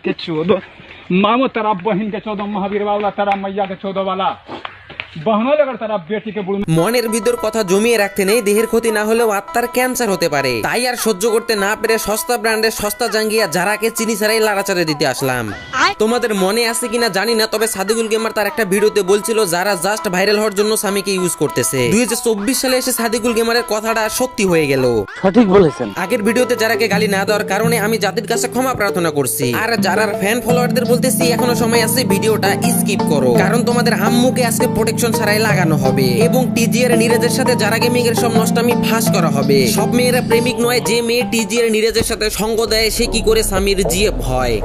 के चौदह मामो तेरा बहन के 14 महावीर वाला तेरा मैया के 14 वाला बहनों लगड़ तेरा बेटी के बुढ़ মনের ভিতর কথা জমিয়ে রাখতে নেই, দেহের ক্ষতি না হলেও আত্মার ক্যান্সার হতে পারে। তাই আর সহ্য করতে না পেরে সস্তা ব্র্যান্ডের সস্তা জাঙ্গিয়া যারাকে চিনি ছাড়াই লাড়াচাড়ে দিতে আসলাম। তোমাদের মনে আছে কিনা জানি না, তবে সাদিকুল গেমার তার একটা ভিডিওতে বলছিল যারা জাস্ট ভাইরাল হওয়ার জন্য স্বামীকে ইউজ করতেছে। 2024 সালে এসে সাদিকুল গেমারের কথাটা সত্যি হয়ে গেল। সঠিক বলেছেন। আগের ভিডিওতে যারাকে গালি না দেওয়ার কারণে আমি জাতির কাছে ক্ষমা প্রার্থনা করছি। আর যারা ফ্যান ফলোয়ারদের বলতেছি এখনো সময় আছে, ভিডিওটা স্কিপ করো, কারণ তোমাদের আম্মুকে আজকে প্রোটেকশন ছাড়াই লাগানো হবে এবং টিজিআর নিরেজের সাথে যারা গেমিং এর সব নষ্টামি ফাঁস করা হবে। সব মেয়েরা প্রেমিক নয়, যে মেয়ে টিজিআর নিরেজের সাথে সঙ্গ দেয় সে কি করে স্বামীর জিএফ হয়।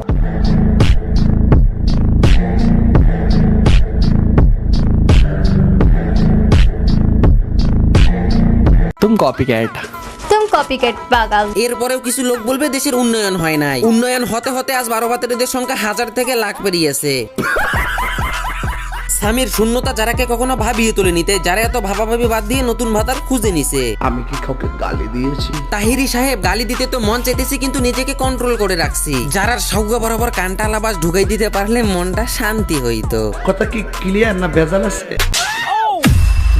तुम कॉपीकैट পাগল। এরপরেও কিছু লোক বলবে দেশের উন্নয়ন হয় নাই। উন্নয়ন হতে হতে আজ 12 ভাতারিদের সংখ্যা 1000 থেকে লাখ পেরিয়েছে। স্বামীর শূন্যতা যারাকে কখনো ভাবিয়ে তুলে নিতে, যারা এত ভাবাভাবি বাদ দিয়ে নতুন ভাতার খুঁজে নিছে। আমি কি কাউকে গালি দিয়েছি? তাহিরি সাহেব গালি দিতে তো মন চাইতেছি, কিন্তু নিজেকে কন্ট্রোল করে রাখছি। যারার সৌগা বরাবর কানটা আলাবাস ঢুকাই দিতে পারলে মনটা শান্তি হইতো। কথা কি ক্লিয়ার না ভেজাল আছে?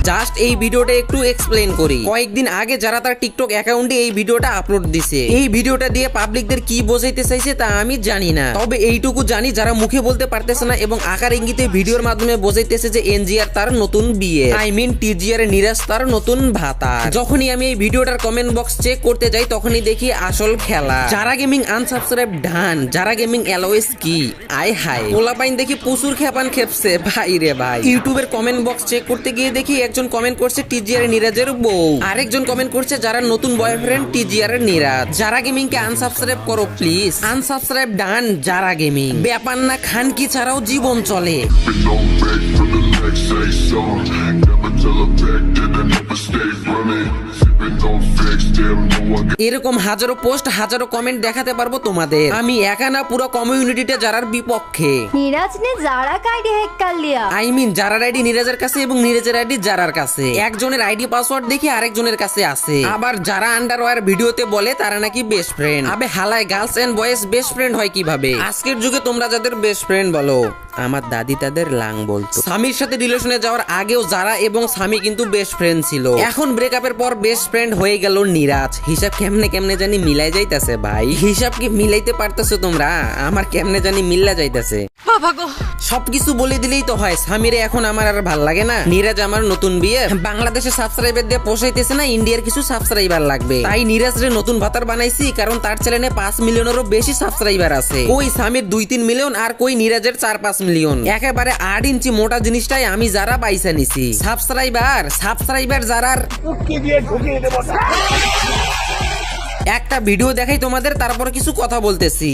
জাস্ট এই ভিডিওটা একটু এক্সপ্লেন করি। কয়েকদিন আগে যারা তার টিকটক অ্যাকাউন্টে এই ভিডিওটা আপলোড দিছে, এই ভিডিওটা দিয়ে পাবলিকদের কি বোঝাইতে চাইছে তা আমি জানি না, তবে এইটুকু জানি যারা মুখে বলতে পারতেছে না এবং আকার ইঙ্গিতে ভিডিওর মাধ্যমে বোঝাইতেছে যে এনজিআর তার নতুন বিয়ে, আই মিন টিজিআর নিরাজ তার নতুন ভাতা। যখনই আমি এই ভিডিওটার কমেন্ট বক্স চেক করতে যাই তখনই দেখি আসল খেলা। যারা গেমিং আনসাবস্ক্রাইব ডান, যারা গেমিং এলওএস কি আয় হায়। পোলাপাইন দেখি প্রচুর খেপান খেপছে ভাই রে ভাই। ইউটিউবের কমেন্ট বক্স চেক করতে গিয়ে দেখি একজন কমেন্ট করছে টিজিআর নিরাজের বউ, আরেকজন কমেন্ট করছে যারা নতুন বয়ফ্রেন্ড টিজিআর নিরাজ। যারা গেমিং কে আনসাবস্ক্রাইব করো প্লিজ, আনসাবস্ক্রাইব ডান যারা গেমিং। ব্যাপার না, খান কি ছাড়াও জীবন চলে। এরকম হাজারো পোস্ট হাজারো কমেন্ট দেখাতে পারবো তোমাদের। আমি একা না, পুরো কমিউনিটিতে যারার বিপক্ষে। नीरज ने जारा का आईडी हैक कर लिया। আই মিন যারার আইডি নিরাজের কাছে এবং নিরাজের আইডি জারার কাছে। একজনের আইডি পাসওয়ার্ড দেখি আরেকজনের কাছে আছে। আবার যারা আন্ডারওয়্যার ভিডিওতে বলে তারা নাকি বেস্ট ফ্রেন্ড। আবে হালায়, girls and boys best friend হয় কিভাবে? আজকের যুগে তোমরা যাদের বেস্ট ফ্রেন্ড বলো, আমার দাদি তাদের লাং বলতো। স্বামীর সাথে রিলেশনে যাওয়ার আগেও যারা এবং স্বামী কিন্তু বেস্ট ফ্রেন্ড ছিল। এখন ব্রেকআপের পর বেস্ট ফ্রেন্ড হয়ে গেল নিরাজ। হিসাব কেমনে কেমনে জানি মিলাই যাইতাছে ভাই। হিসাব কি মিলাইতে পারতেছো তোমরা? আমার কেমনে জানি মিল্লা যাইতাছে। সবকিছু বলে দিলেই তো হয়। স্বামীরে এখন আমার আর ভাল লাগে না। নিরাজ আমার নতুন বিয়ে, বাংলাদেশে সাবস্ক্রাইবার দিয়ে পোষাইতেছে না, ইন্ডিয়ার কিছু সাবস্ক্রাইবার লাগবে। তাই নিরাজ রে নতুন ভাতার বানাইছি, কারণ তার চ্যানেলে 5 মিলিয়নেরও বেশি সাবস্ক্রাইবার আছে। কই স্বামীর 2-3 মিলিয়ন আর কই নিরাজের 4-5 মিলিয়ন। একেবারে 8 ইঞ্চি মোটা জিনিসটাই আমি যারা পাইসা নিছি। সাবস্ক্রাইবার যারার একটা ভিডিও দেখাই তোমাদের, তারপর কিছু কথা বলতেছি।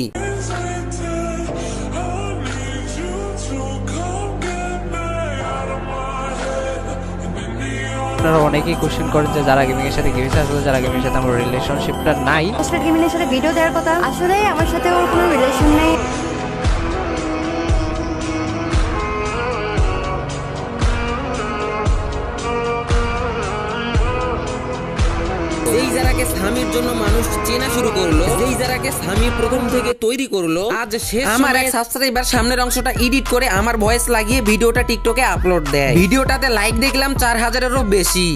আপনারা অনেকেই কোশ্চেন করেন যে যারা গেমিং এর সাথে গেমিং আসলে যারা গেমিং এর সাথে আমার রিলেশনশিপটা নাই। আসলে গেমিং এর সাথে ভিডিও দেওয়ার কথা, আসলে আমার সাথে ওর কোনো রিলেশন নেই। যেই যারাকে স্বামীর জন্য মানুষ চেনা শুরু করলো, যেই যারাকে স্বামী প্রথম থেকে তৈরি করলো, আজ শেষ আমার এক সাবস্ক্রাইবার সামনের অংশটা এডিট করে আমার ভয়েস লাগিয়ে ভিডিওটা টিকটকে আপলোড দেয়। ভিডিওটাতে লাইক দেখলাম 4000-এরও বেশি।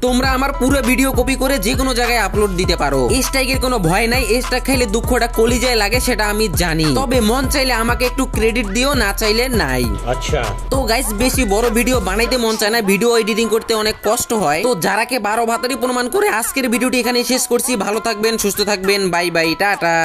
তোমরা আমার পুরো ভিডিও কপি করে যে কোনো জায়গায় আপলোড দিতে পারো। স্ট্রাইকের কোনো ভয় নাই। স্ট্রাইক খাইলে দুঃখটা কলিজায় লাগে সেটা আমি জানি, তবে মন চাইলে আমাকে একটু ক্রেডিট দিও, না চাইলে নাই। আচ্ছা তো গাইস, বেশি বড় ভিডিও বানাইতে মন চায় না, ভিডিও এডিটিং করতে অনেক কষ্ট হয়। তো যারাকে 12 ভাতারি প্রমাণ করে আজকের ভিডিওটি এখানে শেষ করছি। ভালো থাকবেন, সুস্থ থাকবেন, বাই বাই, টাটা।